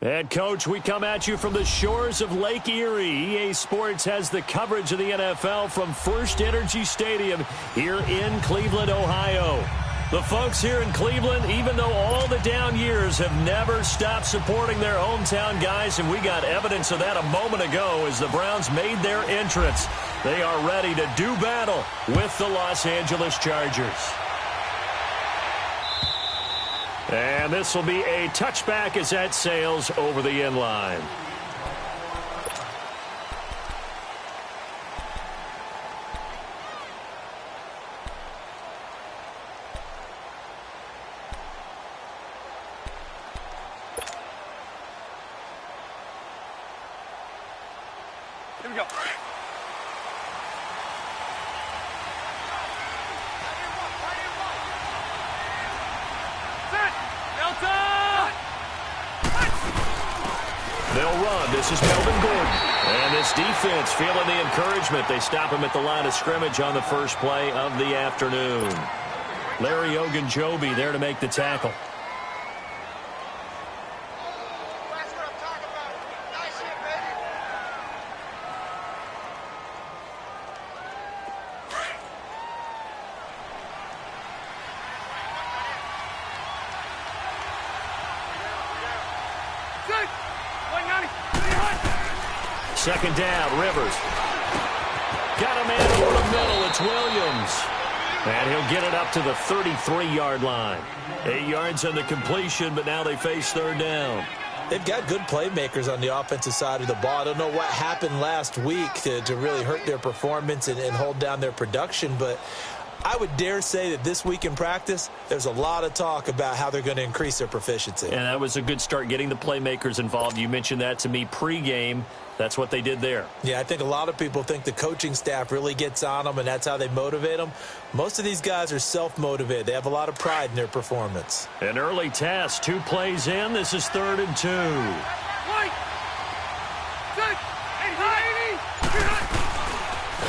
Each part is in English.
And, Coach, we come at you from the shores of Lake Erie. EA Sports has the coverage of the NFL from First Energy Stadium here in Cleveland, Ohio. The folks here in Cleveland, even though all the down years, have never stopped supporting their hometown guys, and we got evidence of that a moment ago as the Browns made their entrance. They are ready to do battle with the Los Angeles Chargers. And this will be a touchback as that sails over the end line. Here we go. They'll run. This is Melvin Gordon. And this defense feeling the encouragement. They stop him at the line of scrimmage on the first play of the afternoon. Larry Ogunjobi there to make the tackle. That's what I'm talking about. Nice hit, baby. Good. 190. Second down, Rivers. Got a man over the middle. It's Williams. And he'll get it up to the 33-yard line. 8 yards on the completion, but now they face third down. They've got good playmakers on the offensive side of the ball. I don't know what happened last week to really hurt their performance and hold down their production, but I would dare say that this week in practice, there's a lot of talk about how they're going to increase their proficiency. And that was a good start, getting the playmakers involved. You mentioned that to me pregame. That's what they did there. Yeah, I think a lot of people think the coaching staff really gets on them, and that's how they motivate them. Most of these guys are self-motivated. They have a lot of pride in their performance. An early test, 2 plays in. This is 3rd and 2.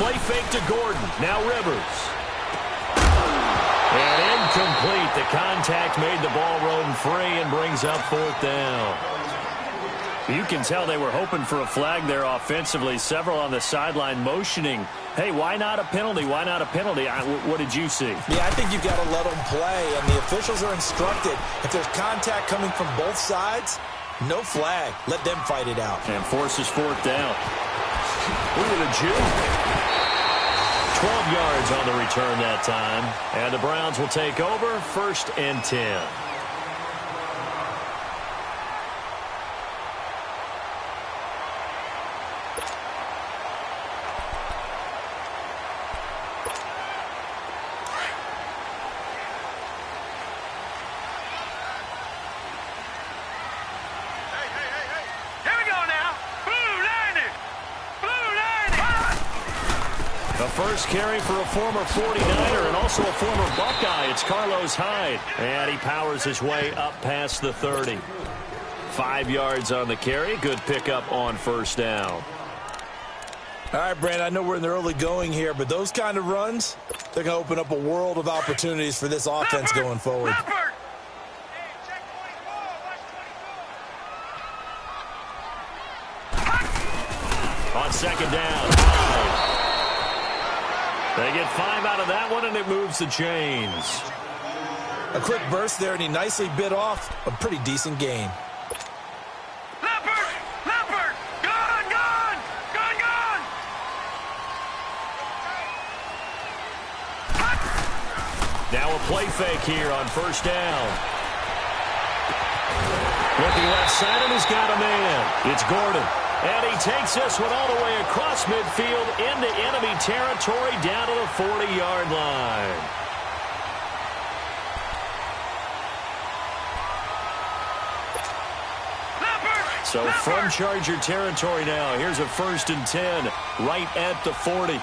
Play fake to Gordon. Now Rivers. And incomplete. The contact made the ball roam free and brings up 4th down. You can tell they were hoping for a flag there offensively. Several on the sideline motioning. Hey, why not a penalty? Why not a penalty? What did you see? Yeah, I think you've got to let them play, and the officials are instructed. If there's contact coming from both sides, no flag. Let them fight it out. And forces 4th down. Look at the juke. 12 yards on the return that time. And the Browns will take over 1st and 10. First carry for a former 49er and also a former Buckeye. It's Carlos Hyde. And he powers his way up past the 30. 5 yards on the carry. Good pickup on 1st down. All right, Brandon, I know we're in the early going here, but those kind of runs, they're going to open up a world of opportunities for this offense going forward. On 2nd down. They get 5 out of that one, and it moves the chains. A quick burst there, and he nicely bit off a pretty decent gain. Leopard! Gone! Now a play fake here on 1st down. Looking left side, and he's got a man. It's Gordon. And he takes this one all the way across midfield into enemy territory down to the 40-yard line. So from Charger territory now, here's a 1st and 10 right at the 40.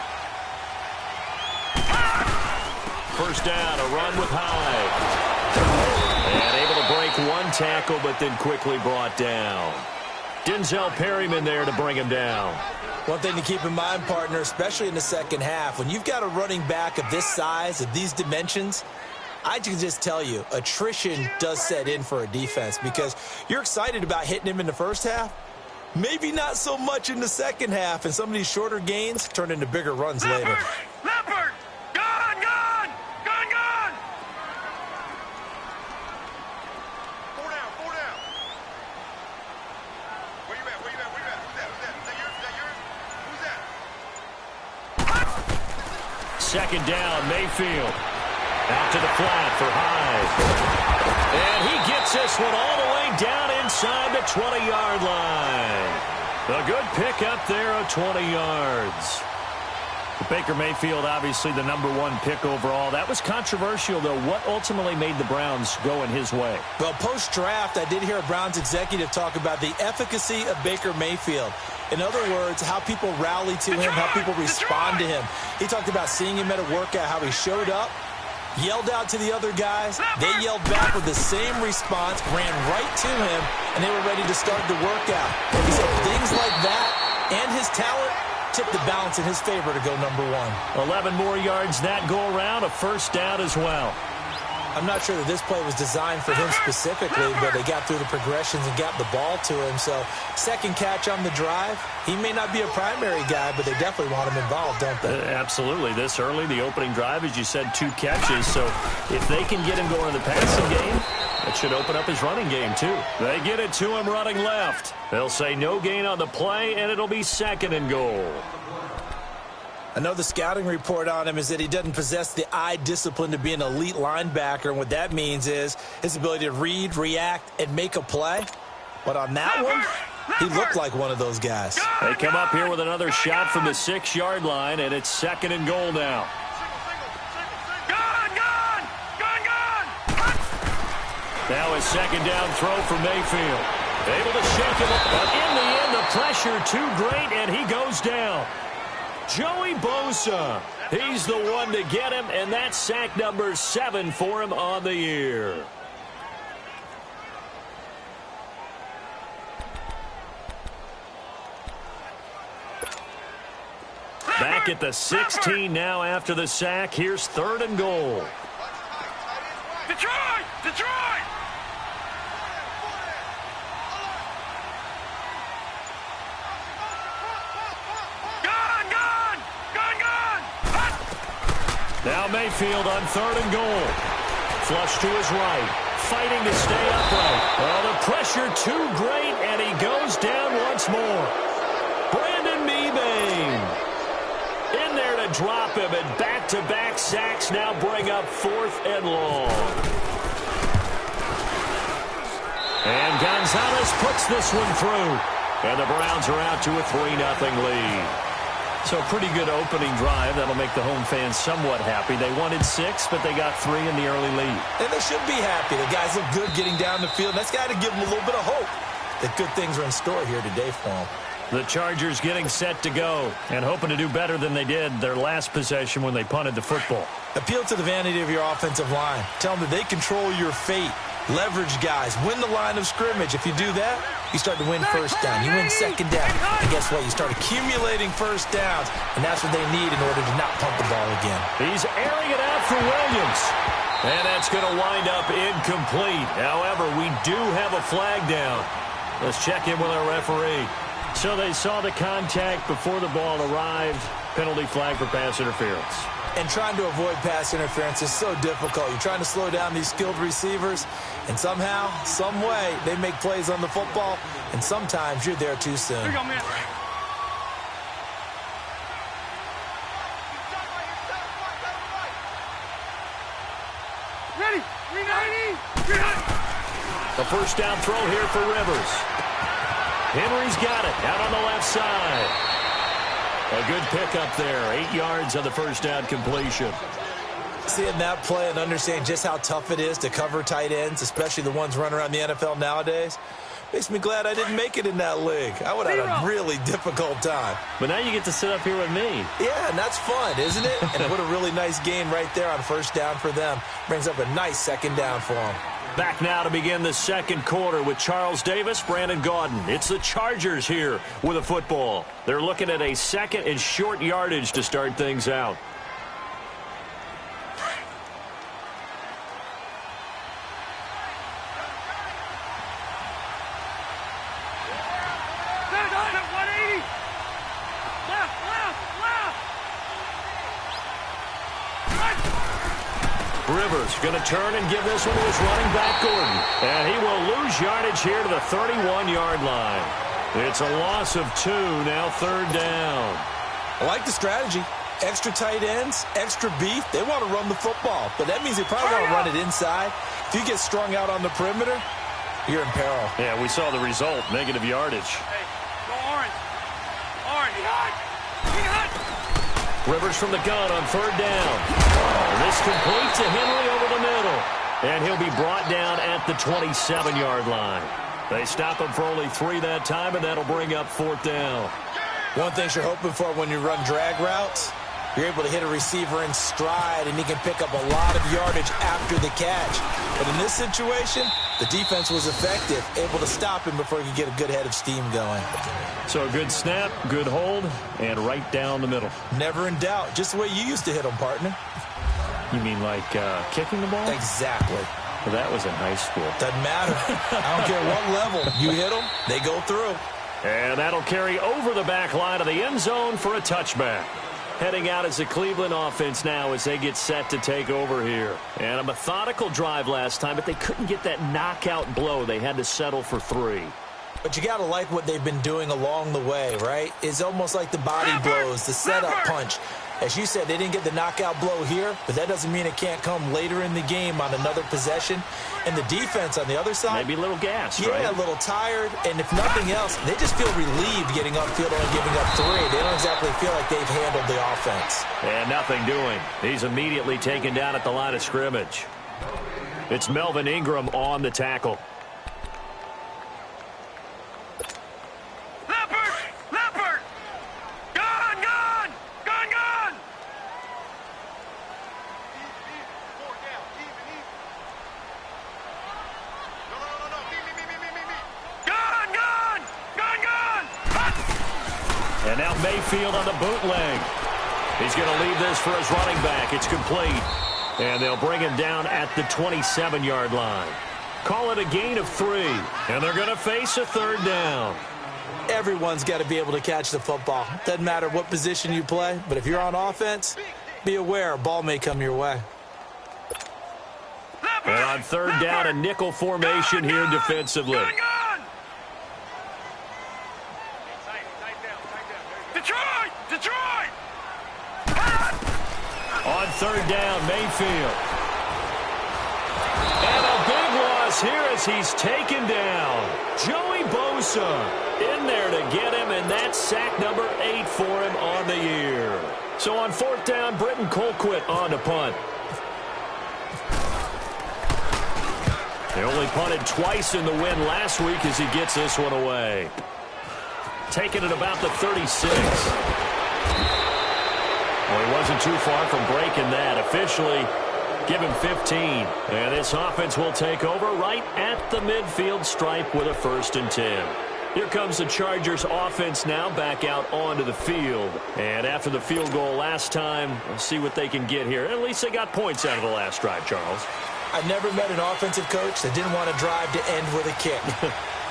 1st down, a run with Hyde. And able to break one tackle, but then quickly brought down. Denzel Perryman there to bring him down. One thing to keep in mind, partner, especially in the second half, when you've got a running back of this size, of these dimensions, I can just tell you, attrition does set in for a defense because you're excited about hitting him in the first half. Maybe not so much in the second half, and some of these shorter gains turn into bigger runs later. Leopard! Gone! Gone! Gone! Gone! Four down! Four down! Where you at? Where you at? Where you at? Who's that? Who's that? Is that yours? Is that yours? Who's that? Second down, Mayfield. Out to the flat for Hyde. And he gets this one all the way down inside the 20-yard line. A good pick up there of 20 yards. Baker Mayfield, obviously the #1 pick overall. That was controversial, though. What ultimately made the Browns go in his way? Well, post-draft, I did hear a Browns executive talk about the efficacy of Baker Mayfield. In other words, how people rally to him, how people respond to him. He talked about seeing him at a workout, how he showed up, yelled out to the other guys. They yelled back with the same response, ran right to him, and they were ready to start the workout. He said things like that and his talent tipped the balance in his favor to go #1. 11 more yards that go around, a first down as well. I'm not sure that this play was designed for him specifically, but they got through the progressions and got the ball to him. So second catch on the drive. He may not be a primary guy, but they definitely want him involved, don't they? Absolutely. This early, the opening drive, as you said, 2 catches. So if they can get him going in the passing game, that should open up his running game, too. They get it to him running left. They'll say no gain on the play, and it'll be 2nd and goal. I know the scouting report on him is that he doesn't possess the eye discipline to be an elite linebacker, and what that means is his ability to read, react, and make a play. But on that one, he looked like one of those guys. They come up here with another shot from the 6-yard line, and it's 2nd and goal now. Now a second down throw for Mayfield. Able to shake him up, but in the end, the pressure too great, and he goes down. Joey Bosa, he's the one to get him, and that's sack #7 for him on the year. Back at the 16 now after the sack. Here's 3rd and goal. Detroit! Detroit! Now Mayfield on 3rd and goal. Flush to his right. Fighting to stay upright. Oh, the pressure too great, and he goes down once more. Brandon Mebane in there to drop him, and back-to-back sacks now bring up 4th and long. And Gonzalez puts this one through. And the Browns are out to a 3-0 lead. So pretty good opening drive. That'll make the home fans somewhat happy. They wanted 6, but they got 3 in the early lead. And they should be happy. The guys look good getting down the field. That's got to give them a little bit of hope that good things are in store here today for them. The Chargers getting set to go and hoping to do better than they did their last possession when they punted the football. Appeal to the vanity of your offensive line. Tell them that they control your fate. Leverage guys. Win the line of scrimmage. If you do that, you start to win first down. You win second down. And guess what? You start accumulating first downs. And that's what they need in order to not pump the ball again. He's airing it out for Williams. And that's going to wind up incomplete. However, we do have a flag down. Let's check in with our referee. So they saw the contact before the ball arrived. Penalty flag for pass interference. And trying to avoid pass interference is so difficult. You're trying to slow down these skilled receivers, and somehow, some way, they make plays on the football, and sometimes you're there too soon. Here you go, man. Ready? 390. The first down throw here for Rivers. Henry's got it out on the left side. A good pickup there. 8 yards on the first down completion. Seeing that play and understanding just how tough it is to cover tight ends, especially the ones running around the NFL nowadays, makes me glad I didn't make it in that league. I would have had a really difficult time. But now you get to sit up here with me. Yeah, and that's fun, isn't it? And what a really nice game right there on first down for them. Brings up a nice second down for them. Back now to begin the second quarter with Charles Davis, Brandon Gaudin. It's the Chargers here with a football. They're looking at a 2nd and short yardage to start things out. Rivers going to turn and give this one to his running back, Gordon. And he will lose yardage here to the 31-yard line. It's a loss of 2, now 3rd down. I like the strategy. Extra tight ends, extra beef. They want to run the football, but that means they probably want to run it inside. If you get strung out on the perimeter, you're in peril. Yeah, we saw the result, negative yardage. Hey, go orange. Orange. Rivers from the gun on 3rd down. This complete to Henry over the middle. And he'll be brought down at the 27-yard line. They stop him for only 3 that time, and that'll bring up 4th down. One thing you're hoping for when you run drag routes, you're able to hit a receiver in stride, and he can pick up a lot of yardage after the catch. But in this situation, the defense was effective, able to stop him before he could get a good head of steam going. So a good snap, good hold, and right down the middle. Never in doubt. Just the way you used to hit them, partner. You mean like kicking the ball? Exactly. Well, that was in high school. Doesn't matter. I don't care what level. You hit them, they go through. And that'll carry over the back line of the end zone for a touchback. Heading out as the Cleveland offense now as they get set to take over here. And a methodical drive last time, but they couldn't get that knockout blow. They had to settle for 3. But you got to like what they've been doing along the way, right? It's almost like the body blows, the setup punch. As you said, they didn't get the knockout blow here, but that doesn't mean it can't come later in the game on another possession. And the defense on the other side, maybe a little gassed, yeah, right? a little tired. And if nothing else, they just feel relieved getting upfield and giving up 3. They don't exactly feel like they've handled the offense. And nothing doing. He's immediately taken down at the line of scrimmage. It's Melvin Ingram on the tackle. Leopard! Gone! Four down. Even. No. Me. Gone! And now Mayfield on the bootleg. He's going to leave this for his running back. It's complete. And they'll bring him down at the 27-yard line. Call it a gain of 3. And they're going to face a 3rd down. Everyone's got to be able to catch the football. Doesn't matter what position you play, but if you're on offense, be aware a ball may come your way. And on 3rd down, a nickel formation here defensively. Detroit! On 3rd down, Mayfield. And a big loss here as he's taken down. Joey Bosa in there to get him, and that's sack number 8 for him on the year. So on 4th down, Britton Colquitt on to punt. They only punted twice in the win last week as he gets this one away. Taking it about the 36. Well, he wasn't too far from breaking that. Officially, give him 15. And this offense will take over right at the midfield stripe with a 1st and 10. Here comes the Chargers offense now back out onto the field. And after the field goal last time, we'll see what they can get here. At least they got points out of the last drive, Charles. I've never met an offensive coach that didn't want to drive to end with a kick.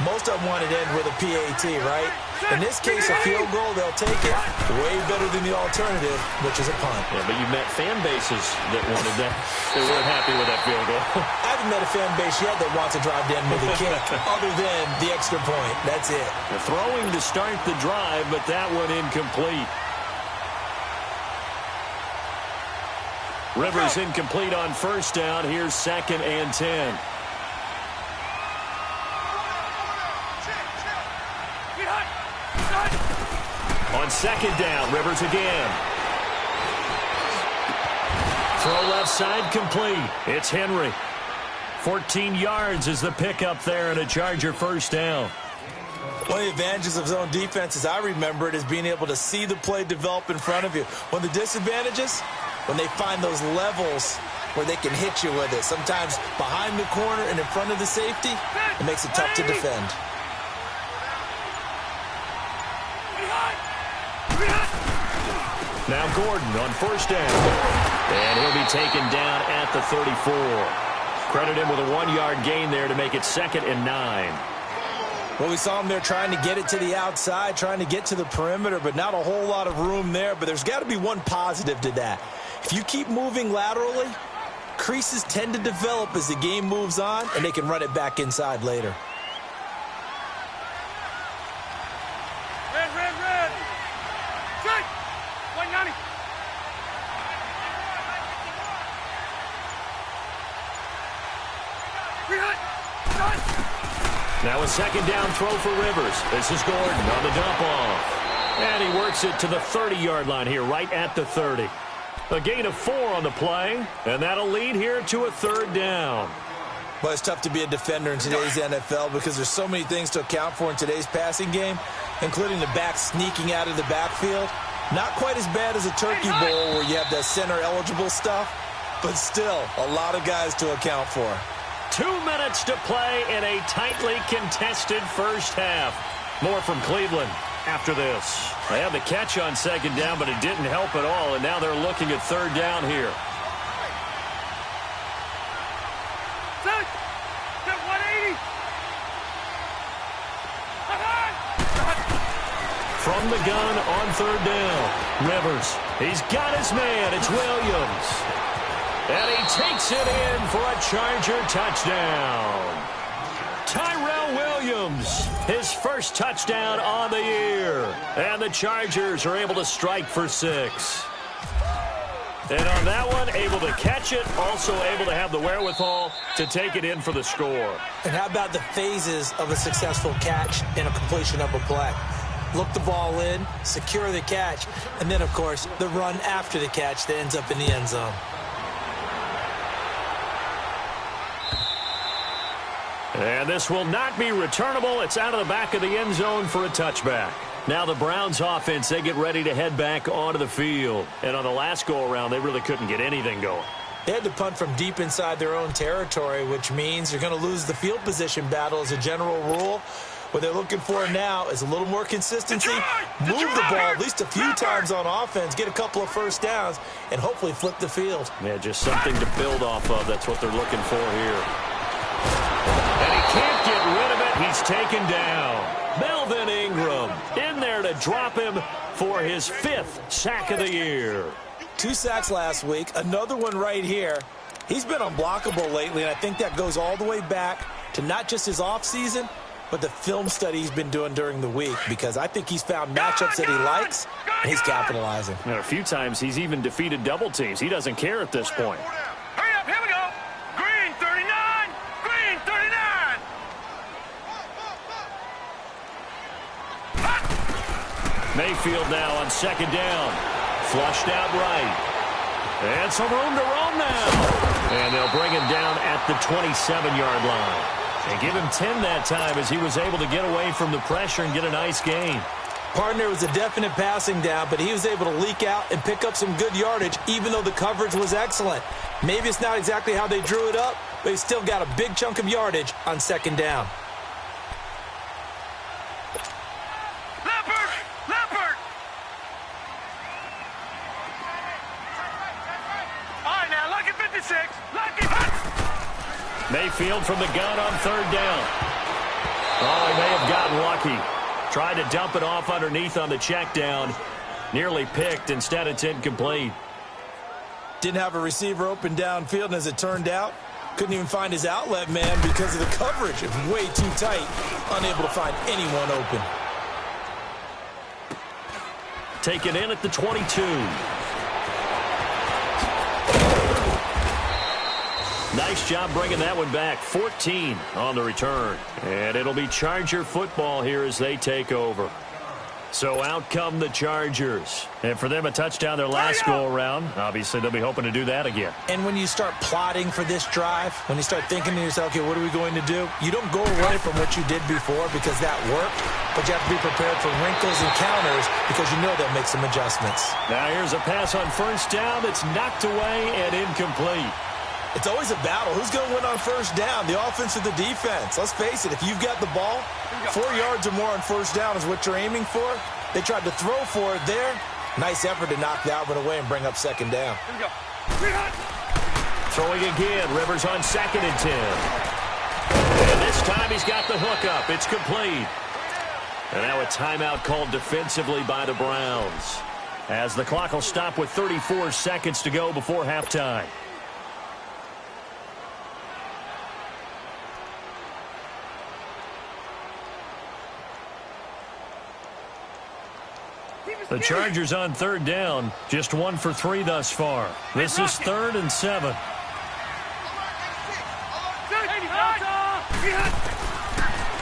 Most of them wanted to end with a PAT, right? In this case, a field goal, they'll take it. Way better than the alternative, which is a punt. Yeah, but you met fan bases that wanted that. They weren't happy with that field goal. I haven't met a fan base yet that wants to drive to end with a kick, other than the extra point. That's it. The throwing to start the drive, but that one incomplete. Rivers incomplete on 1st down. Here's 2nd and 10. On 2nd down, Rivers again. Throw left side complete. It's Henry. 14 yards is the pickup there and a Charger 1st down. One of the advantages of zone defense, as I remember it, is being able to see the play develop in front of you. One of the disadvantages, when they find those levels where they can hit you with it. Sometimes behind the corner and in front of the safety, it makes it tough to defend. Now Gordon on 1st down. And he'll be taken down at the 34. Credit him with a 1-yard gain there to make it 2nd and 9. Well, we saw him there trying to get it to the outside, trying to get to the perimeter, but not a whole lot of room there. But there's got to be one positive to that. If you keep moving laterally, Creases tend to develop as the game moves on, and they can run it back inside later. Red. Straight. 190. Now a second down throw for Rivers. This is Gordon on the dump off. And he works it to the 30-yard line here, right at the 30. A gain of 4 on the play, and that'll lead here to a third down. Well, it's tough to be a defender in today's NFL because there's so many things to account for in today's passing game, including the back sneaking out of the backfield. Not quite as bad as a turkey bowl where you have that center-eligible stuff, but still a lot of guys to account for. 2 minutes to play in a tightly contested first half. More from Cleveland after this. They had the catch on second down, but it didn't help at all, and now they're looking at third down here. From the gun on third down, Rivers. He's got his man. It's Williams. And he takes it in for a Charger touchdown. Tyrell Williams, his first touchdown on the year. And the Chargers are able to strike for 6. And on that one, able to catch it, also able to have the wherewithal to take it in for the score. And how about the phases of a successful catch and a completion of a play? Look the ball in, secure the catch, and then, of course, the run after the catch that ends up in the end zone. And this will not be returnable. It's out of the back of the end zone for a touchback. Now the Browns offense, they get ready to head back onto the field. And on the last go-around, they really couldn't get anything going. They had to punt from deep inside their own territory, which means they're going to lose the field position battle as a general rule. What they're looking for now is a little more consistency, move the ball at least a few times on offense, get a couple of first downs, and hopefully flip the field. Yeah, just something to build off of. That's what they're looking for here. And he can't get rid of it. He's taken down. Melvin Ingram in there to drop him for his 5th sack of the year. 2 sacks last week, another one right here. He's been unblockable lately, and I think that goes all the way back to not just his offseason, but the film study he's been doing during the week, because I think he's found matchups that he likes, and he's capitalizing. And a few times he's even defeated double teams. He doesn't care at this point. Hurry up, here we go. Green 39. Green 39. Mayfield now on second down. Flushed out right. And some room to roam now. And they'll bring him down at the 27-yard line. And give him 10 that time as he was able to get away from the pressure and get a nice gain. Partner was a definite passing down, but he was able to leak out and pick up some good yardage, even though the coverage was excellent. Maybe it's not exactly how they drew it up, but he still got a big chunk of yardage on second down. Leopard. All right, now, lucky 56. Lucky. Mayfield from the gun on third down. Oh, he may have gotten lucky. Tried to dump it off underneath on the check down. Nearly picked. Instead, it's incomplete. Didn't have a receiver open downfield, and as it turned out, couldn't even find his outlet man because of the coverage. It was way too tight. Unable to find anyone open. Taken in at the 22. Nice job bringing that one back. 14 on the return. And it'll be Charger football here as they take over. So out come the Chargers. And for them, a touchdown their last go-around. Obviously, they'll be hoping to do that again. And when you start plotting for this drive, when you start thinking to yourself, okay, what are we going to do? You don't go away from what you did before because that worked, but you have to be prepared for wrinkles and counters because you know they'll make some adjustments. Now here's a pass on first down that's knocked away and incomplete. It's always a battle. Who's going to win on first down, the offense or the defense? Let's face it, if you've got the ball, 4 yards or more on first down is what you're aiming for. They tried to throw for it there. Nice effort to knock that one away and bring up second down. Throwing again, Rivers on 2nd and 10. And this time he's got the hook up. It's complete. And now a timeout called defensively by the Browns, as the clock will stop with 34 seconds to go before halftime. The Chargers on third down, just 1 for 3 thus far. This is 3rd and 7.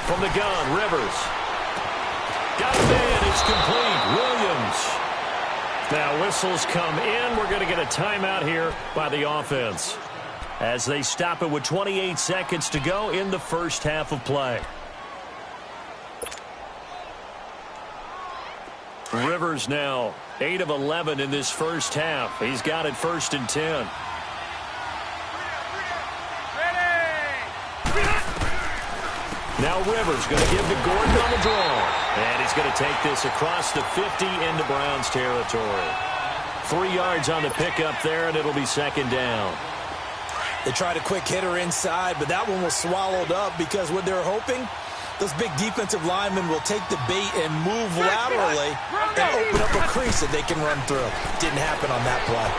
From the gun, Rivers. Got a man, it's complete. Williams. Now whistles come in. We're going to get a timeout here by the offense as they stop it with 28 seconds to go in the first half of play. Rivers now 8 of 11 in this first half. He's got it 1st and 10. Now Rivers going to give to Gordon on the draw. And he's going to take this across the 50 into Browns territory. 3 yards on the pickup there, and it'll be 2nd down. They tried a quick hitter inside, but that one was swallowed up because what they're hoping, those big defensive linemen will take the bait and move laterally and open up a crease that they can run through. Didn't happen on that play.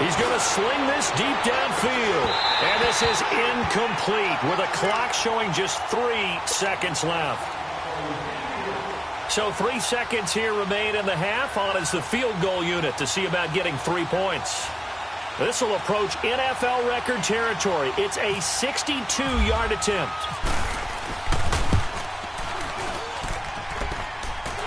He's going to sling this deep downfield. And this is incomplete with a clock showing just 3 seconds left. So 3 seconds here remain in the half. On is the field goal unit to see about getting 3 points. This will approach NFL record territory. It's a 62-yard attempt.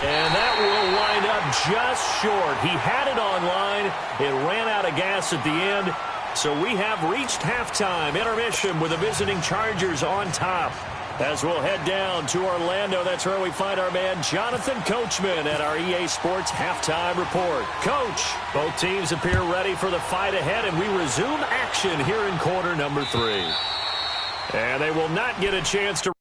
And that will wind up just short. He had it on line. It ran out of gas at the end. So we have reached halftime. Intermission with the visiting Chargers on top. As we'll head down to Orlando, that's where we find our man Jonathan Coachman at our EA Sports Halftime Report. Coach, both teams appear ready for the fight ahead, and we resume action here in quarter number 3. And they will not get a chance to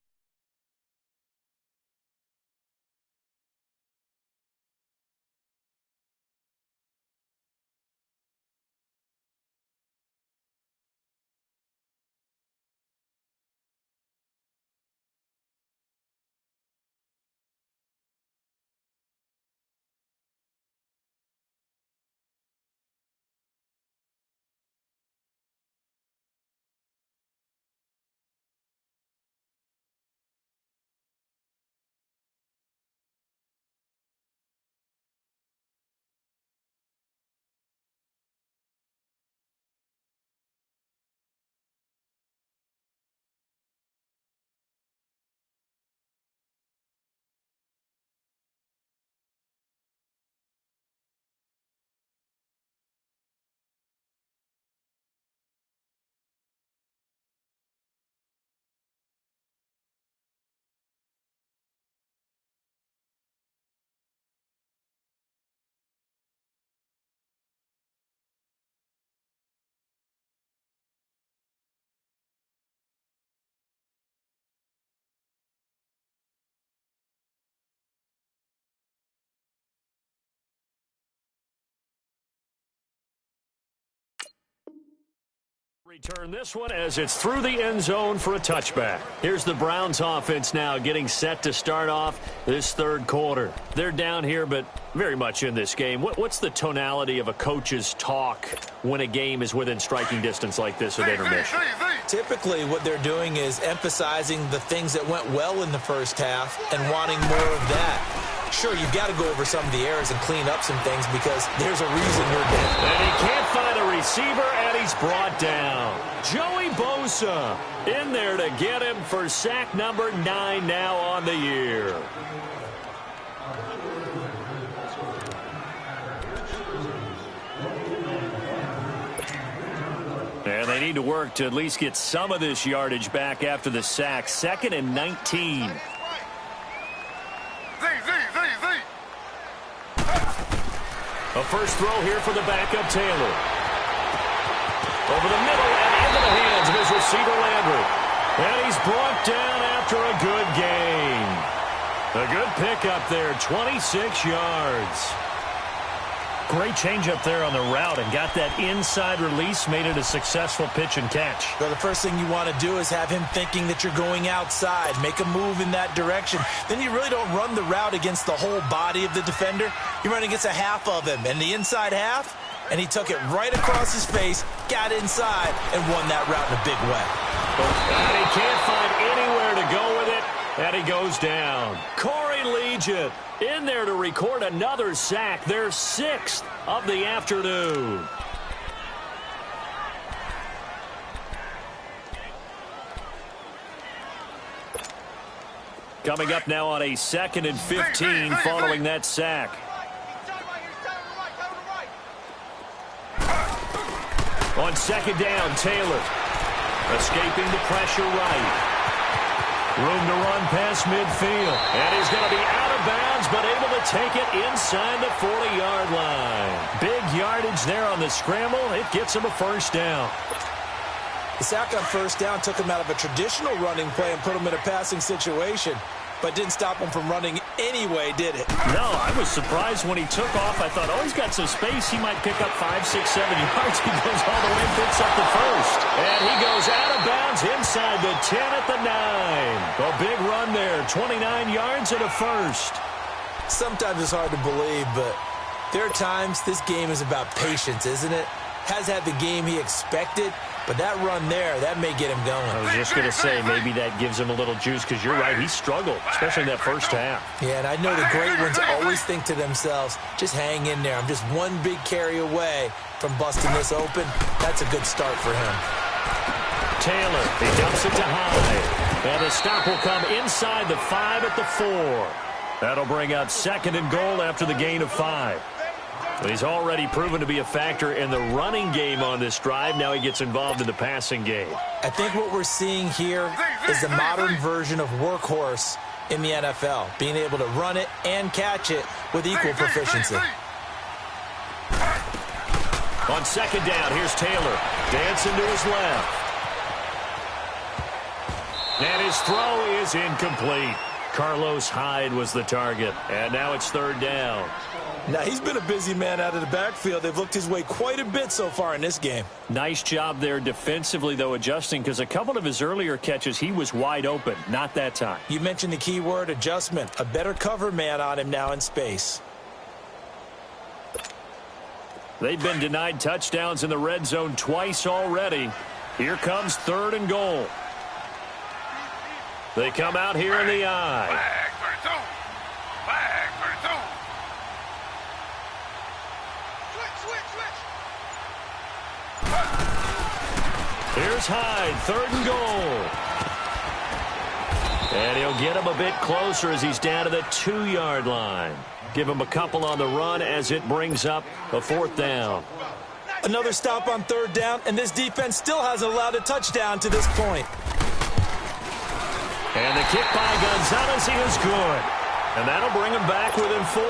return this one as it's through the end zone for a touchback. Here's the Browns offense now getting set to start off this third quarter. They're down here, but very much in this game. What's the tonality of a coach's talk when a game is within striking distance like this at intermission? Typically, what they're doing is emphasizing the things that went well in the first half and wanting more of that. Sure, you've got to go over some of the errors and clean up some things because there's a reason you're down. And he can't find a receiver, and he's brought down. Joey Bosa in there to get him for sack number 9 now on the year. And they need to work to at least get some of this yardage back after the sack. 2nd and 19. A first throw here for the backup Taylor. Over the middle and into the hands of his receiver Landry. And he's brought down after a good gain. A good pickup there, 26 yards. Great change up there on the route and got that inside release, made it a successful pitch and catch. Well, the first thing you want to do is have him thinking that you're going outside, make a move in that direction. Then you really don't run the route against the whole body of the defender. You run against a half of him, and the inside half, and he took it right across his face, got inside, and won that route in a big way. And he can't find anywhere to go with it. And he goes down. Corey Legion in there to record another sack. Their 6th of the afternoon. Coming up now on a 2nd and 15 following that sack. On 2nd down, Taylor escaping the pressure right. Room to run past midfield. And he's going to be out of bounds, but able to take it inside the 40-yard line. Big yardage there on the scramble. It gets him a first down. The sack on first down took him out of a traditional running play and put him in a passing situation, but didn't stop him from running anyway, did it? No, I was surprised when he took off. I thought, oh, he's got some space. He might pick up 5, 6, 7 yards. He goes all the way and picks up the first. And he goes out of bounds inside the 10 at the 9. A big run there, 29 yards and a first. Sometimes it's hard to believe, but there are times this game is about patience, isn't it? Has had the game he expected, but that run there, that may get him going. I was just going to say, maybe that gives him a little juice, because you're right, he struggled, especially in that first half. Yeah, and I know the great ones always think to themselves, just hang in there. I'm just one big carry away from busting this open. That's a good start for him. Taylor, he dumps it to Hyde. And the stop will come inside the 5 at the 4. That'll bring up 2nd and goal after the gain of 5. He's already proven to be a factor in the running game on this drive. Now he gets involved in the passing game. I think what we're seeing here is the modern version of workhorse in the NFL, being able to run it and catch it with equal proficiency. On 2nd down, here's Taylor. Dancing to his left. And his throw is incomplete. Carlos Hyde was the target. And now it's 3rd down. Now, he's been a busy man out of the backfield. They've looked his way quite a bit so far in this game. Nice job there defensively, though, adjusting, because a couple of his earlier catches, he was wide open. Not that time. You mentioned the key word, adjustment. A better cover man on him now in space. They've been denied touchdowns in the red zone twice already. Here comes 3rd and goal. They come out here in the I. Flag 32. Flag 32. Here's Hyde, 3rd and goal. And he'll get him a bit closer as he's down to the 2-yard line. Give him a couple on the run as it brings up a 4th down. Another stop on 3rd down, and this defense still hasn't allowed a touchdown to this point. And the kick by Gonzalez, he is good. And that'll bring him back within 4.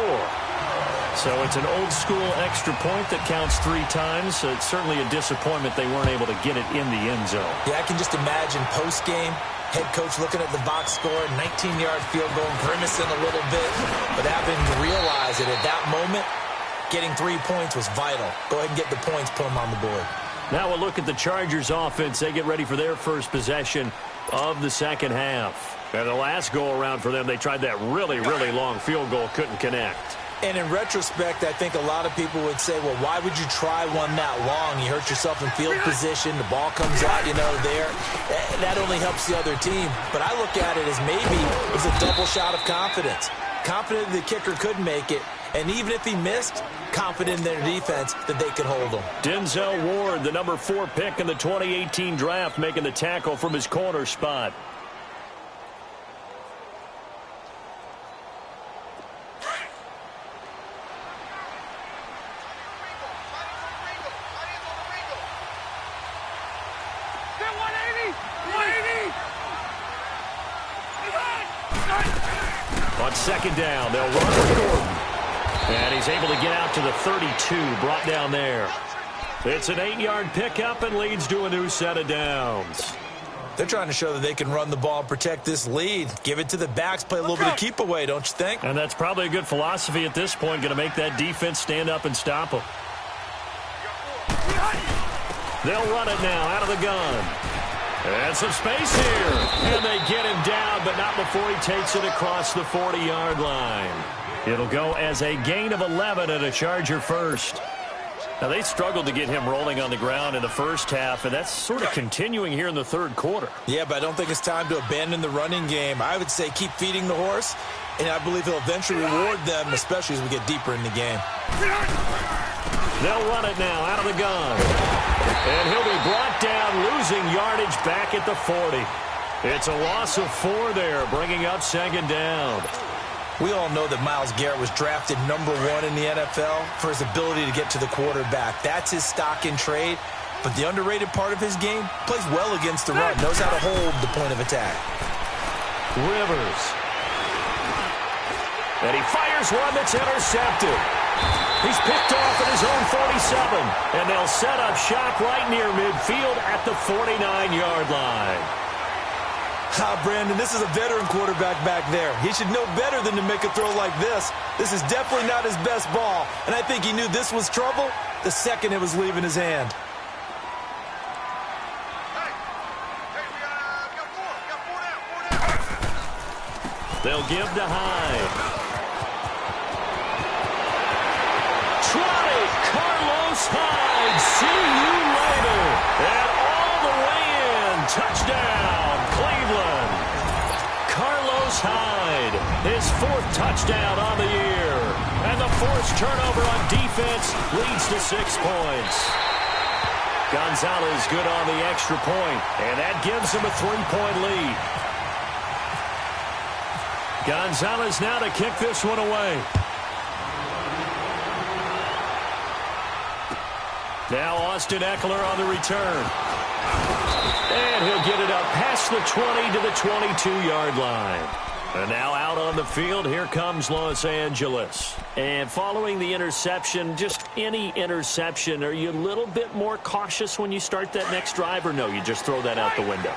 So it's an old-school extra point that counts 3 times. So it's certainly a disappointment they weren't able to get it in the end zone. Yeah, I can just imagine post-game, head coach looking at the box score, 19-yard field goal, grimacing a little bit, but having to realize that at that moment, getting 3 points was vital. Go ahead and get the points, put them on the board. Now we'll look at the Chargers offense. They get ready for their first possession of the second half. And the last go-around for them, they tried that really, really long field goal, couldn't connect. And in retrospect, I think a lot of people would say, well, why would you try one that long? You hurt yourself in field position. The ball comes out, there. That only helps the other team. But I look at it as maybe it was a double shot of confidence. Confident the kicker could make it. And even if he missed, confident in their defense that they could hold him. Denzel Ward, the number 4 pick in the 2018 draft, making the tackle from his corner spot. On 2nd down, they'll run with Gordon. And he's able to get out to the 32, brought down there. It's an 8-yard pickup and leads to a new set of downs. They're trying to show that they can run the ball and protect this lead. Give it to the backs, play a little bit of keep away, don't you think? And that's probably a good philosophy at this point, going to make that defense stand up and stop them. They'll run it now out of the gun. And some space here. And they get him down, but not before he takes it across the 40-yard line. It'll go as a gain of 11 and a Charger first. Now, they struggled to get him rolling on the ground in the first half, and that's sort of continuing here in the third quarter. Yeah, but I don't think it's time to abandon the running game. I would say keep feeding the horse, and I believe he'll eventually reward them, especially as we get deeper in the game. They'll run it now out of the gun. And he'll be brought down, losing yardage back at the 40. It's a loss of 4 there, bringing up second down. We all know that Myles Garrett was drafted #1 in the NFL for his ability to get to the quarterback. That's his stock in trade. But the underrated part of his game, plays well against the run, knows how to hold the point of attack. Rivers. And he fires one that's intercepted. He's picked off at his own 47. And they'll set up shop right near midfield at the 49-yard line. Brandon, this is a veteran quarterback back there. He should know better than to make a throw like this. This is definitely not his best ball, and I think he knew this was trouble the second it was leaving his hand. They'll give to Hyde. 20, Carlos Hyde. See you later. And all the way in. Touchdown, Cleveland. Carlos Hyde, his 4th touchdown on the year. And the forced turnover on defense leads to 6 points. Gonzalez good on the extra point, and that gives him a 3-point lead. Gonzalez now to kick this one away. Now Austin Eckler on the return. And he'll get it up past the 20 to the 22-yard line. And now out on the field, here comes Los Angeles. And following the interception, just any interception, are you a little bit more cautious when you start that next drive, or no, you just throw that out the window?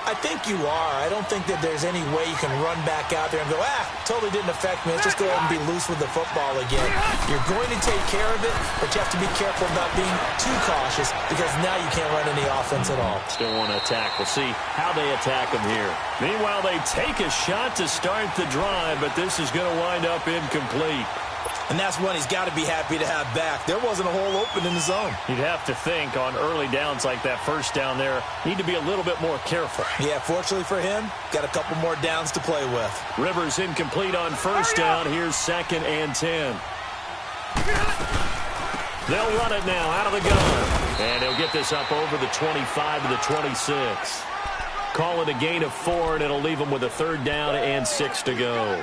I think you are. I don't think that there's any way you can run back out there and go, totally didn't affect me. Let's just go ahead and be loose with the football again. You're going to take care of it, but you have to be careful about being too cautious because now you can't run any offense at all. Still want to attack. We'll see how they attack them here. Meanwhile, they take a shot to start the drive, but this is going to wind up incomplete. And that's one he's got to be happy to have back. There wasn't a hole open in the zone. You'd have to think on early downs like that first down there, need to be a little bit more careful. Yeah, fortunately for him, got a couple more downs to play with. Rivers incomplete on first down. Here's 2nd and 10. They'll run it now out of the gun. And he'll get this up over the 25 to the 26. Call it a gain of 4, and it'll leave him with a 3rd down and 6 to go.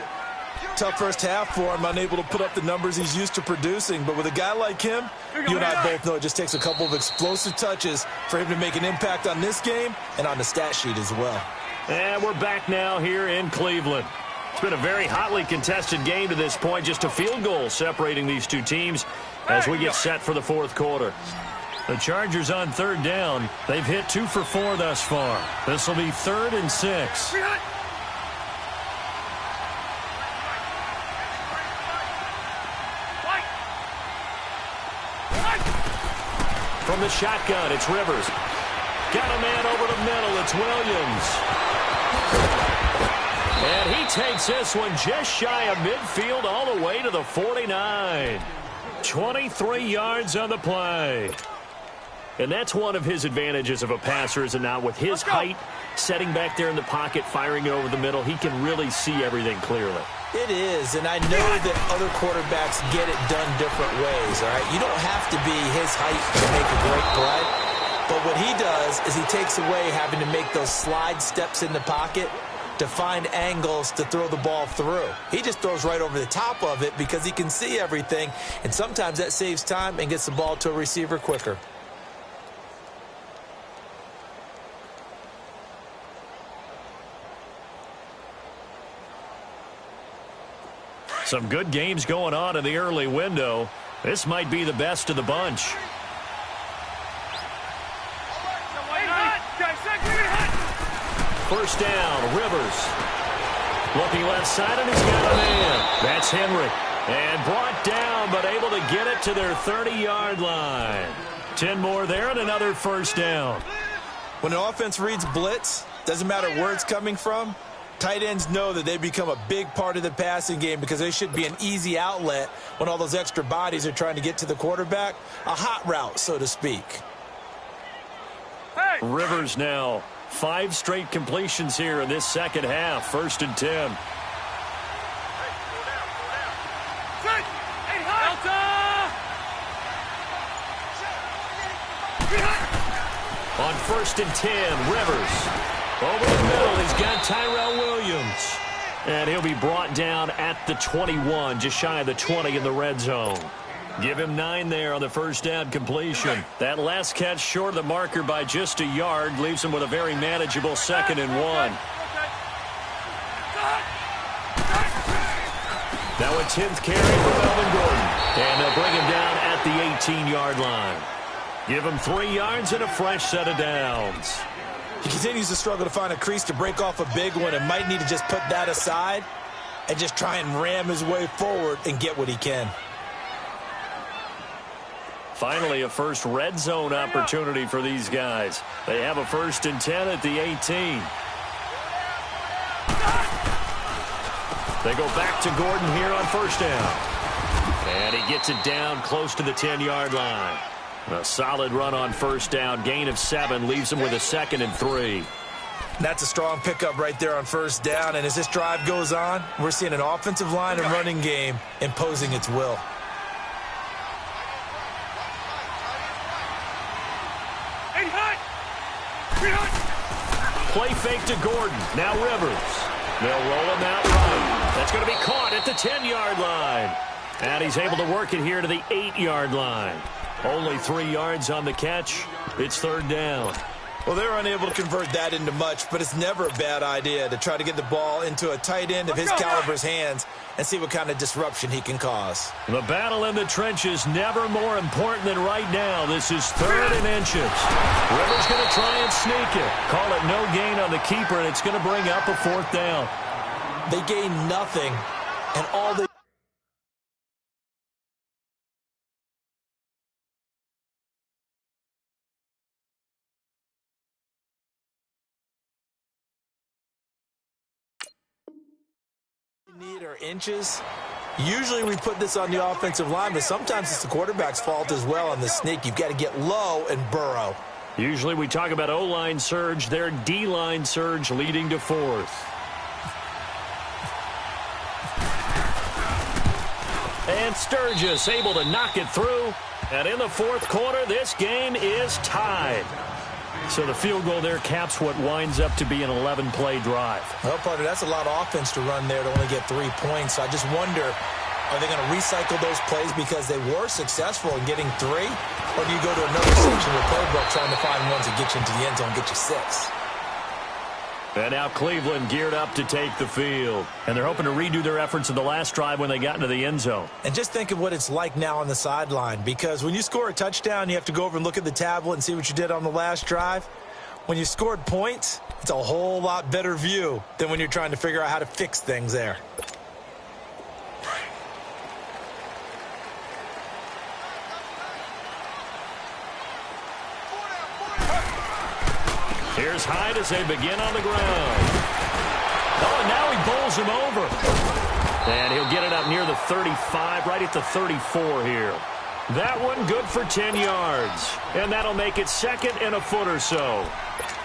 Tough first half for him, unable to put up the numbers he's used to producing. But with a guy like him, you and I both know it just takes a couple of explosive touches for him to make an impact on this game and on the stat sheet as well. And we're back now here in Cleveland. It's been a very hotly contested game to this point. Just a field goal separating these two teams as we get set for the 4th quarter. The Chargers on 3rd down. They've hit 2 for 4 thus far. This will be 3rd and 6. From the shotgun, it's Rivers. Got a man over the middle. It's Williams. And he takes this one just shy of midfield all the way to the 49. 23 yards on the play. And that's one of his advantages of a passer, is it not? With his height, setting back there in the pocket, firing it over the middle, he can really see everything clearly. It is, and I know that other quarterbacks get it done different ways, all right? You don't have to be his height to make a great play, but what he does is he takes away having to make those slide steps in the pocket to find angles to throw the ball through. He just throws right over the top of it because he can see everything, and sometimes that saves time and gets the ball to a receiver quicker. Some good games going on in the early window. This might be the best of the bunch. First down, Rivers. Looking left side, and he's got a man. That's Henry. And brought down, but able to get it to their 30-yard line. 10 more there and another first down. When an offense reads blitz, doesn't matter where it's coming from, Tight ends know that they become a big part of the passing game because they should be an easy outlet when all those extra bodies are trying to get to the quarterback. A hot route, so to speak. Hey. Rivers now 5 straight completions here in this second half. 1st and 10. On 1st and 10, Rivers. Over the middle, he's got Tyrell Williams. And he'll be brought down at the 21, just shy of the 20 in the red zone. Give him 9 there on the first down completion. That last catch short of the marker by just a yard leaves him with a very manageable 2nd and 1. Now a 10th carry for Melvin Gordon. And they'll bring him down at the 18-yard line. Give him 3 yards and a fresh set of downs. He continues to struggle to find a crease to break off a big one and might need to just put that aside and just try and ram his way forward and get what he can. Finally, a first red zone opportunity for these guys. They have a 1st and 10 at the 18. They go back to Gordon here on 1st down. And he gets it down close to the 10-yard line. A solid run on 1st down. Gain of 7 leaves him with a 2nd and 3. That's a strong pickup right there on 1st down. And as this drive goes on, we're seeing an offensive line and running game imposing its will. Play fake to Gordon. Now Rivers. They'll roll him out right. That's going to be caught at the 10-yard line. And he's able to work it here to the 8-yard line. Only 3 yards on the catch. It's 3rd down. Well, they're unable to convert that into much, but it's never a bad idea to try to get the ball into a tight end of his caliber's hands and see what kind of disruption he can cause. The battle in the trenches never more important than right now. This is 3rd and inches. Rivers going to try and sneak it. Call it no gain on the keeper, and it's going to bring up a 4th down. They gain nothing, and all they need are inches. Usually we put this on the offensive line, but sometimes it's the quarterback's fault as well on the sneak. You've got to get low and burrow. Usually we talk about O-line surge. Their D-line surge leading to 4th. And Sturgis able to knock it through. And in the 4th quarter, this game is tied. So the field goal there caps what winds up to be an 11-play drive. Well, partner, that's a lot of offense to run there to only get 3 points. So I just wonder, are they going to recycle those plays because they were successful in getting 3? Or do you go to another section of the playbook trying to find ones that get you into the end zone and get you 6? And now Cleveland geared up to take the field. And they're hoping to redo their efforts in the last drive when they got into the end zone. And just think of what it's like now on the sideline, because when you score a touchdown, you have to go over and look at the tablet and see what you did on the last drive. When you scored points, it's a whole lot better view than when you're trying to figure out how to fix things there. Here's Hyde as they begin on the ground. Oh, and now he bowls him over. And he'll get it up near the 35, right at the 34 here. That one good for 10 yards. And that'll make it 2nd and a foot or so.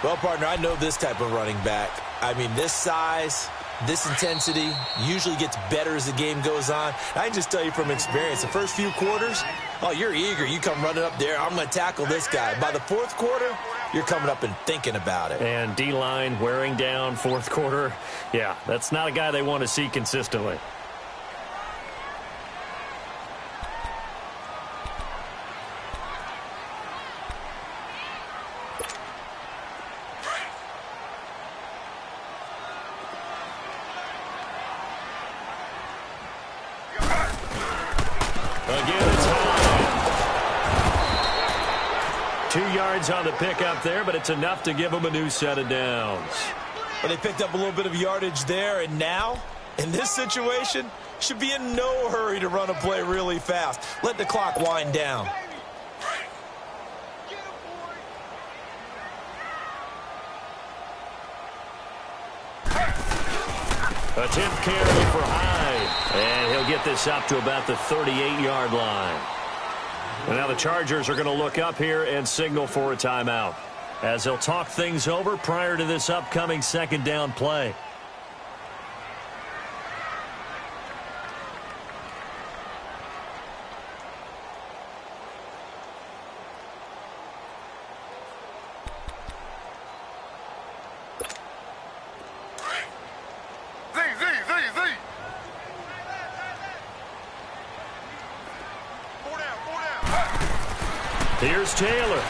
Well, partner, I know this type of running back. I mean, this size, this intensity usually gets better as the game goes on. I can just tell you from experience, the first few quarters, oh, you're eager. You come running up there, I'm going to tackle this guy. By the 4th quarter, you're coming up and thinking about it. And D-line wearing down 4th quarter. Yeah, that's not a guy they want to see consistently. Again, it's Hyde. 2 yards on the pickup there, but it's enough to give them a new set of downs. Well, they picked up a little bit of yardage there, and now, in this situation, should be in no hurry to run a play really fast. Let the clock wind down. Attempt carry for Hyde. And he'll get this up to about the 38-yard line. And now the Chargers are going to look up here and signal for a timeout, as they'll talk things over prior to this upcoming second down play. Here's Taylor.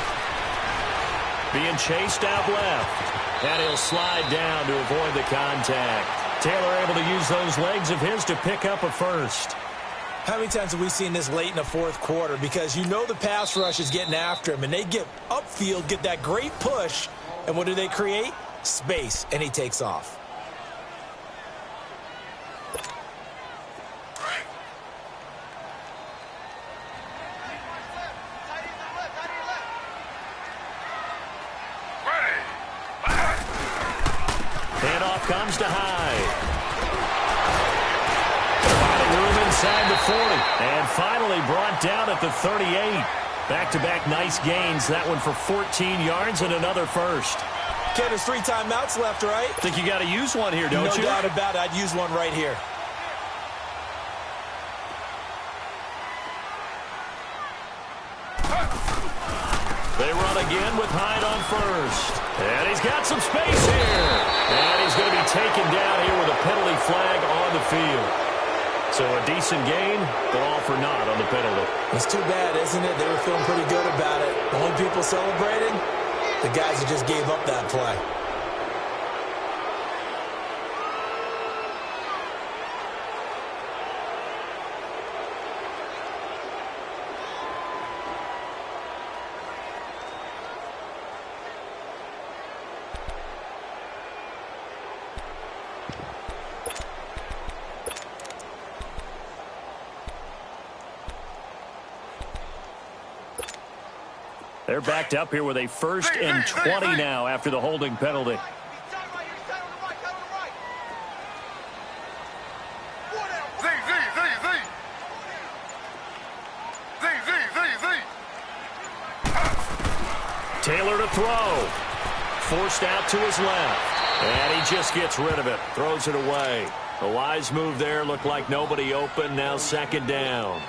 Being chased out left. And he'll slide down to avoid the contact. Taylor able to use those legs of his to pick up a first. How many times have we seen this late in the fourth quarter? Because you know the pass rush is getting after him, and they get upfield, get that great push, and what do they create? Space, and he takes off. Comes to Hyde. Finding room inside the 40. And finally brought down at the 38. Back-to-back nice gains. That one for 14 yards and another first. Okay, there's 3 timeouts left, right? Think you got to use one here, don't you? No doubt about it. I'd use one right here. They run again with Hyde on first. And he's got some space here. And he's going to be taken down here with a penalty flag on the field. So a decent gain, but all for naught on the penalty. It's too bad, isn't it? They were feeling pretty good about it. The only people celebrating, the guys who just gave up that play. They're backed up here with a 1st and 20 now after the holding penalty. Taylor to throw. Forced out to his left. And he just gets rid of it. Throws it away. A wise move there. Looked like nobody open. Now 2nd down.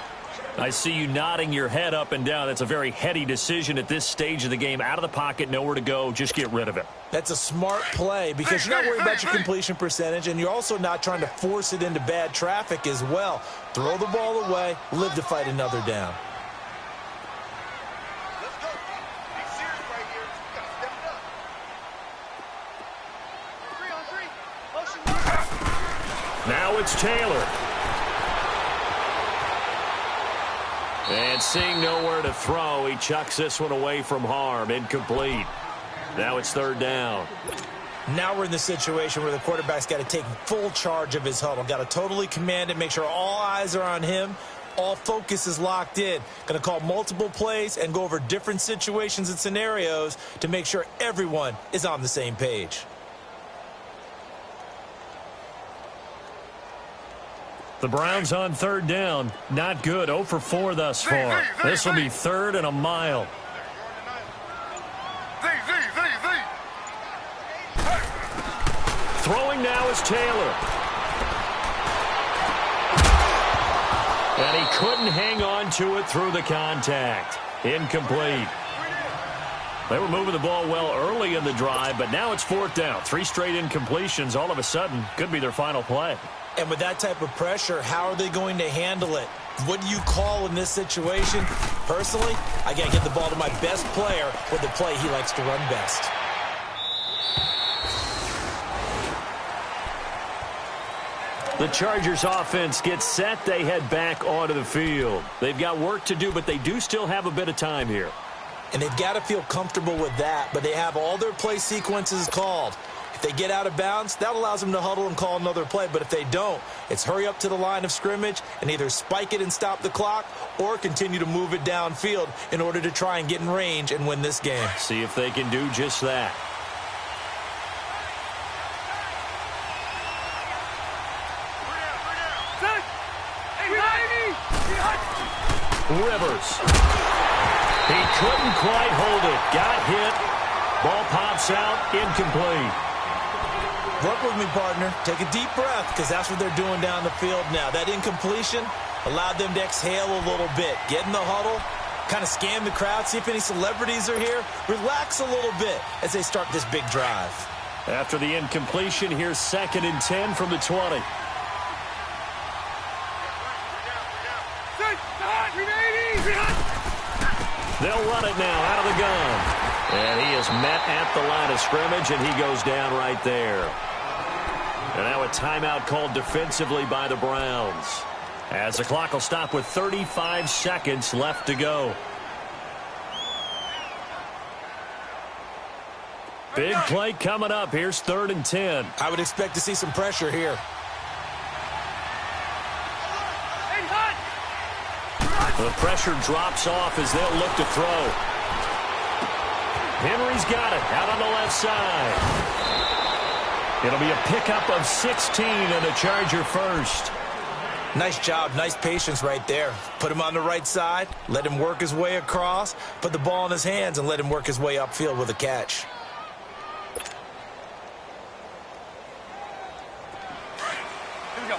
I see you nodding your head up and down. That's a very heady decision at this stage of the game. Out of the pocket, nowhere to go. Just get rid of it. That's a smart play because you're not worried about your completion percentage, and you're also not trying to force it into bad traffic as well. Throw the ball away, live to fight another down. Let's go. Be serious right here. You got to step it up. 3-on-3. Motion. Now it's Taylor. And seeing nowhere to throw, he chucks this one away from harm. Incomplete. Now it's 3rd down. Now we're in the situation where the quarterback's got to take full charge of his huddle. Got to totally command it, make sure all eyes are on him. All focus is locked in. Going to call multiple plays and go over different situations and scenarios to make sure everyone is on the same page. The Browns on 3rd down. Not good. 0 for 4 thus far. This will be 3rd and a mile. Throwing now is Taylor. And he couldn't hang on to it through the contact. Incomplete. They were moving the ball well early in the drive, but now it's 4th down. 3 straight incompletions all of a sudden could be their final play. And with that type of pressure, how are they going to handle it? What do you call in this situation? Personally, I got to get the ball to my best player with the play he likes to run best. The Chargers offense gets set. They head back onto the field. They've got work to do, but they do still have a bit of time here. And they've got to feel comfortable with that, but they have all their play sequences called. If they get out of bounds, that allows them to huddle and call another play. But if they don't, it's hurry up to the line of scrimmage and either spike it and stop the clock or continue to move it downfield in order to try and get in range and win this game. See if they can do just that. Rivers. He couldn't quite hold it. Got hit. Ball pops out. Incomplete. Work with me, partner. Take a deep breath, because that's what they're doing down the field now. That incompletion allowed them to exhale a little bit. Get in the huddle, kind of scan the crowd, see if any celebrities are here. Relax a little bit as they start this big drive. After the incompletion, here's 2nd and 10 from the 20. They'll run it now out of the gun. And he is met at the line of scrimmage, and he goes down right there. And now a timeout called defensively by the Browns, as the clock will stop with 35 seconds left to go. Big play coming up. Here's 3rd and 10. I would expect to see some pressure here. The pressure drops off as they'll look to throw. Henry's got it out on the left side. It'll be a pickup of 16 and a Charger first. Nice job, nice patience right there. Put him on the right side, let him work his way across, put the ball in his hands, and let him work his way upfield with a catch. Here we go.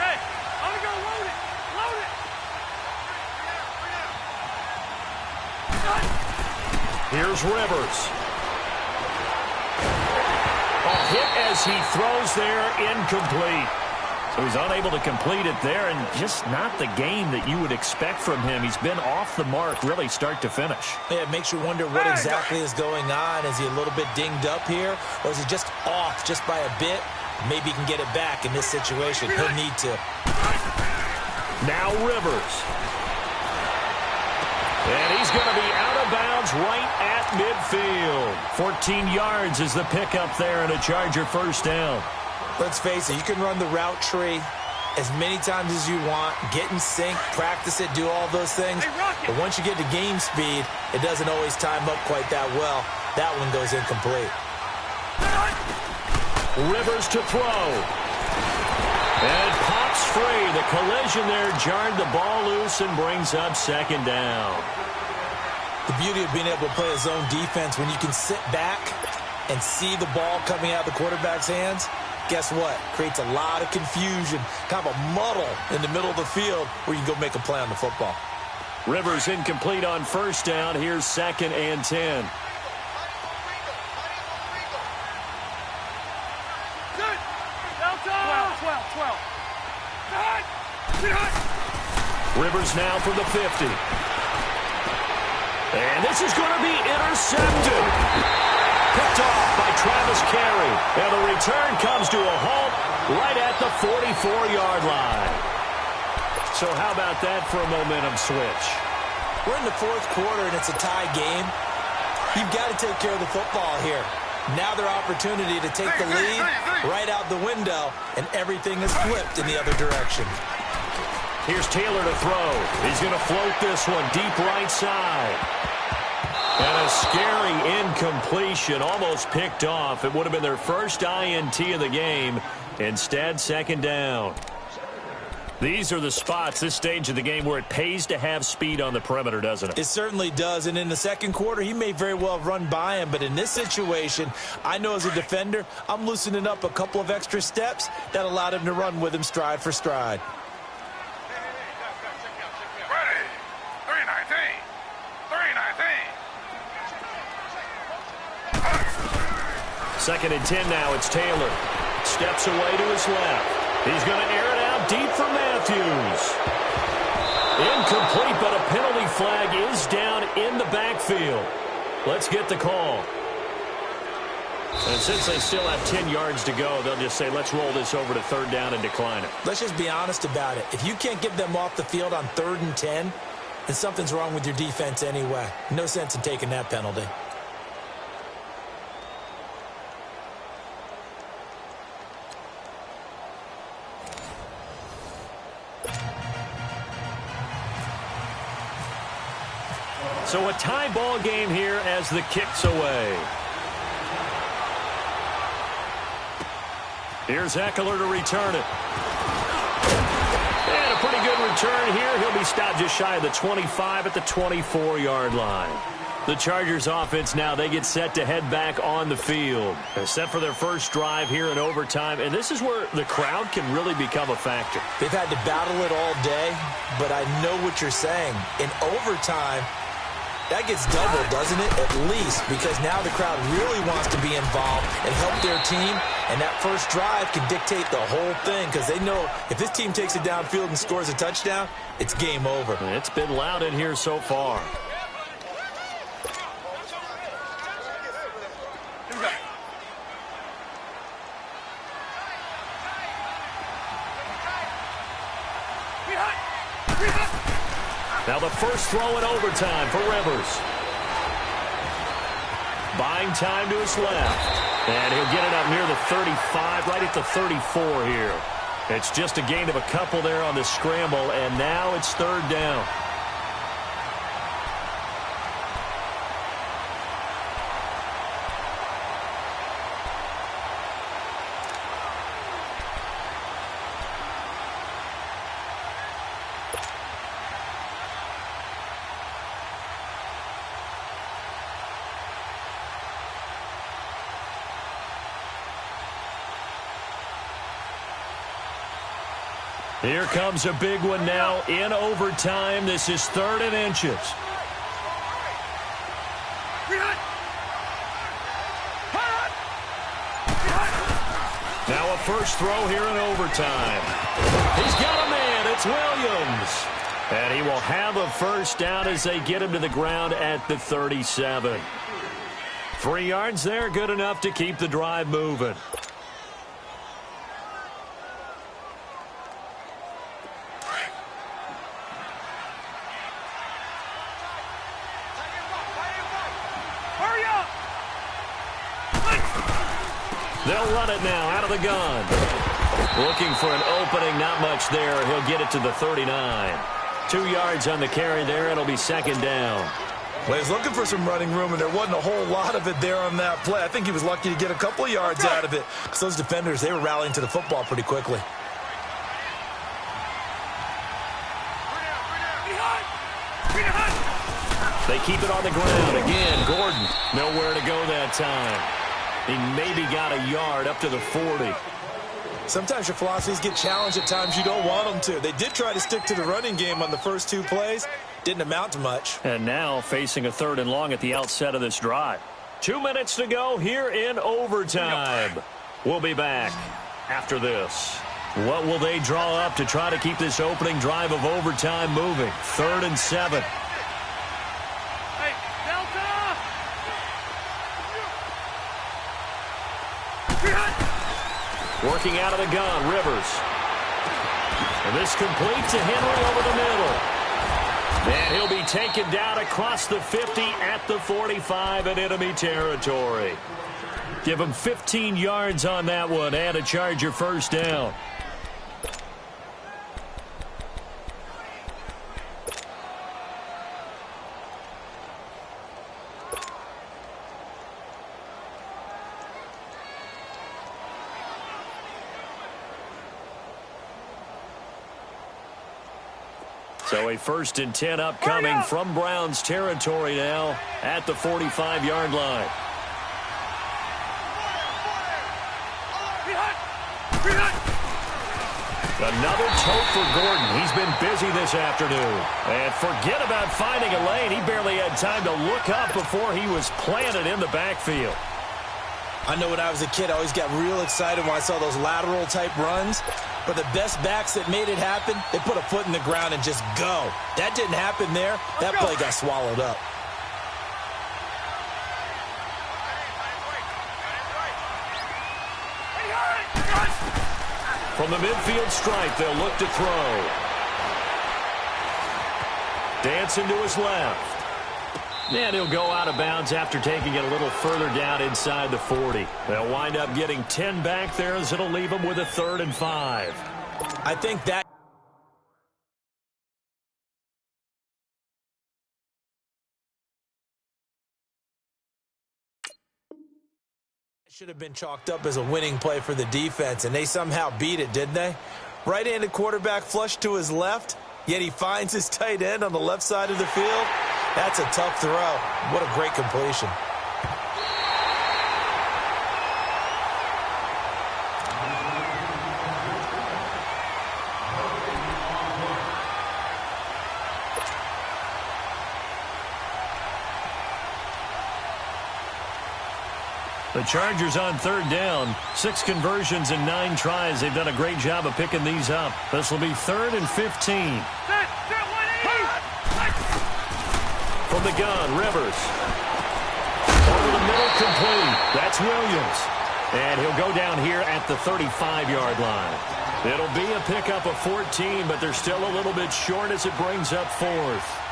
Hey, I'm gonna go load it. Load it. Here's Rivers. Hit as he throws there, incomplete. So he's unable to complete it there, and just not the game that you would expect from him. He's been off the mark, really, start to finish. Yeah, it makes you wonder what exactly is going on. Is he a little bit dinged up here, or is he just off just by a bit? Maybe he can get it back in this situation. He'll need to. Now Rivers. And he's going to be out of bounds right at midfield. 14 yards is the pickup there, and a Charger first down. Let's face it, you can run the route tree as many times as you want, get in sync, practice it, do all those things. But once you get to game speed, it doesn't always time up quite that well. That one goes incomplete. Rivers to throw. And it pops free. The collision there jarred the ball loose and brings up 2nd down. The beauty of being able to play a zone defense, when you can sit back and see the ball coming out of the quarterback's hands, guess what? Creates a lot of confusion, kind of a muddle in the middle of the field where you can go make a play on the football. Rivers incomplete on first down. Here's 2nd and 10. Rivers now from the 50. And this is going to be intercepted. Picked off by Travis Carey. And the return comes to a halt right at the 44-yard line. So how about that for a momentum switch? We're in the 4th quarter, and it's a tie game. You've got to take care of the football here. Now their opportunity to take the lead right out the window, and everything is flipped in the other direction. Here's Taylor to throw. He's going to float this one deep right side. And a scary incompletion, almost picked off. It would have been their first INT of the game. Instead, 2nd down. These are the spots, this stage of the game, where it pays to have speed on the perimeter, doesn't it? It certainly does, and in the 2nd quarter, he may very well have run by him, but in this situation, I know as a defender, I'm loosening up a couple of extra steps that allowed him to run with him stride for stride. Ready. 319. 319. 2nd and 10 now, it's Taylor. Steps away to his left. He's going to air it out deep for Matthews. Incomplete, but a penalty flag is down in the backfield. Let's get the call. And since they still have 10 yards to go, they'll just say, let's roll this over to 3rd down and decline it. Let's just be honest about it. If you can't get them off the field on 3rd and 10, then something's wrong with your defense anyway. No sense in taking that penalty. So a tie ball game here as the kick's away. Here's Eckler to return it. pretty good return here. He'll be stopped just shy of the 25 at the 24-yard line. The Chargers offense now, they get set to head back on the field. They're set for their first drive here in overtime, and this is where the crowd can really become a factor. They've had to battle it all day, but I know what you're saying. In overtime, that gets doubled, doesn't it? At least, because now the crowd really wants to be involved and help their team, and that first drive can dictate the whole thing because they know if this team takes it downfield and scores a touchdown, it's game over. It's been loud in here so far. Now the first throw in overtime for Rivers. Buying time to his left. And he'll get it up near the 35, right at the 34 here. It's just a gain of a couple there on the scramble, and now it's third down. Here comes a big one now in overtime. This is 3rd and inches. Now a first throw here in overtime. He's got a man. It's Williams. And he will have a first down as they get him to the ground at the 37. 3 yards there, good enough to keep the drive moving. They'll run it now out of the gun. Looking for an opening, not much there. He'll get it to the 39. 2 yards on the carry there. It'll be second down. Well, he's looking for some running room, and there wasn't a whole lot of it there on that play. I think he was lucky to get a couple of yards out of it. Because those defenders, they were rallying to the football pretty quickly. They keep it on the ground. Again, Gordon, nowhere to go that time. He maybe got a yard up to the 40. Sometimes your philosophies get challenged at times you don't want them to. They did try to stick to the running game on the first 2 plays. Didn't amount to much. And now facing a 3rd and long at the outset of this drive. 2 minutes to go here in overtime. We'll be back after this. What will they draw up to try to keep this opening drive of overtime moving? 3rd and 7. Working out of the gun, Rivers. And this complete to Henry over the middle. And he'll be taken down across the 50 at the 45 in enemy territory. Give him 15 yards on that one and a Charger first down. So a 1st and 10 upcoming from Browns territory now at the 45-yard line. Another tote for Gordon. He's been busy this afternoon. And forget about finding a lane. He barely had time to look up before he was planted in the backfield. I know when I was a kid, I always got real excited when I saw those lateral-type runs. But the best backs that made it happen, they put a foot in the ground and just go. That didn't happen there. That play got swallowed up. From the midfield stripe, they'll look to throw. Dancing to his left. And he'll go out of bounds after taking it a little further down inside the 40. They'll wind up getting 10 back there as it'll leave them with a 3rd and 5. I think that should have been chalked up as a winning play for the defense, and they somehow beat it, didn't they? Right-handed quarterback flush to his left, yet he finds his tight end on the left side of the field. That's a tough throw. What a great completion. The Chargers on third down. 6 conversions in 9 tries. They've done a great job of picking these up. This will be 3rd and 15. From the gun, Rivers. Over the middle, complete. That's Williams. And he'll go down here at the 35-yard line. It'll be a pickup of 14, but they're still a little bit short as it brings up 4th.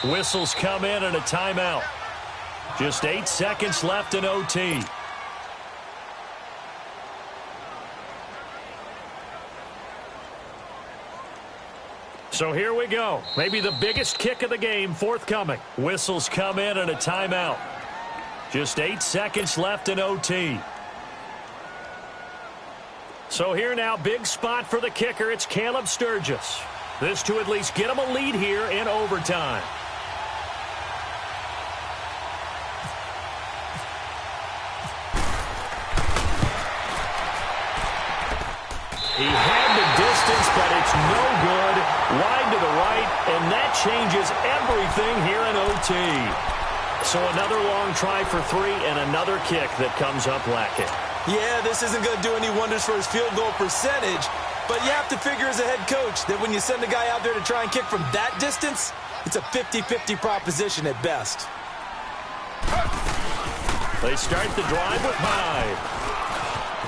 Whistles come in and a timeout. Just 8 seconds left in OT. So here we go. Maybe the biggest kick of the game forthcoming. Whistles come in and a timeout. Just 8 seconds left in OT. So here now, big spot for the kicker. It's Caleb Sturgis. This to at least get him a lead here in overtime. He had the distance, but it's no good. Wide to the right, and that changes everything here in OT. So another long try for 3 and another kick that comes up lacking. Yeah, this isn't going to do any wonders for his field goal percentage, but you have to figure as a head coach that when you send a guy out there to try and kick from that distance, it's a 50-50 proposition at best. They start the drive with Hyde.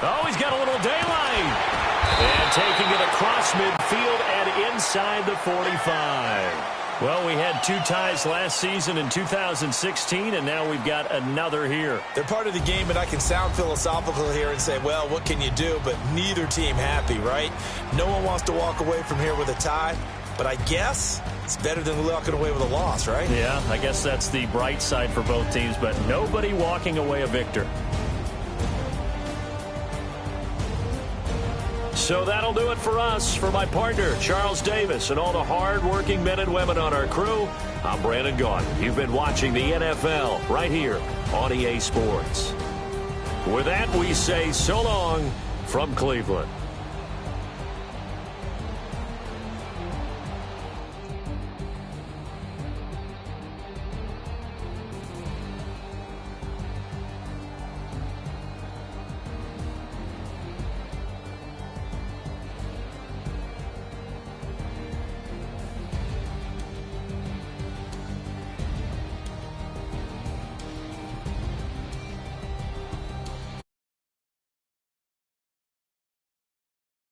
Oh, he's got a little daylight. And taking it across midfield and inside the 45. Well, we had 2 ties last season in 2016, and now we've got another here. They're part of the game, and I can sound philosophical here and say, well, what can you do? But neither team happy, right? No one wants to walk away from here with a tie, but I guess it's better than walking away with a loss, right? Yeah, I guess that's the bright side for both teams, but nobody walking away a victor. So that'll do it for us. For my partner, Charles Davis, and all the hard-working men and women on our crew, I'm Brandon Gaudin. You've been watching the NFL right here on EA Sports. With that, we say so long from Cleveland.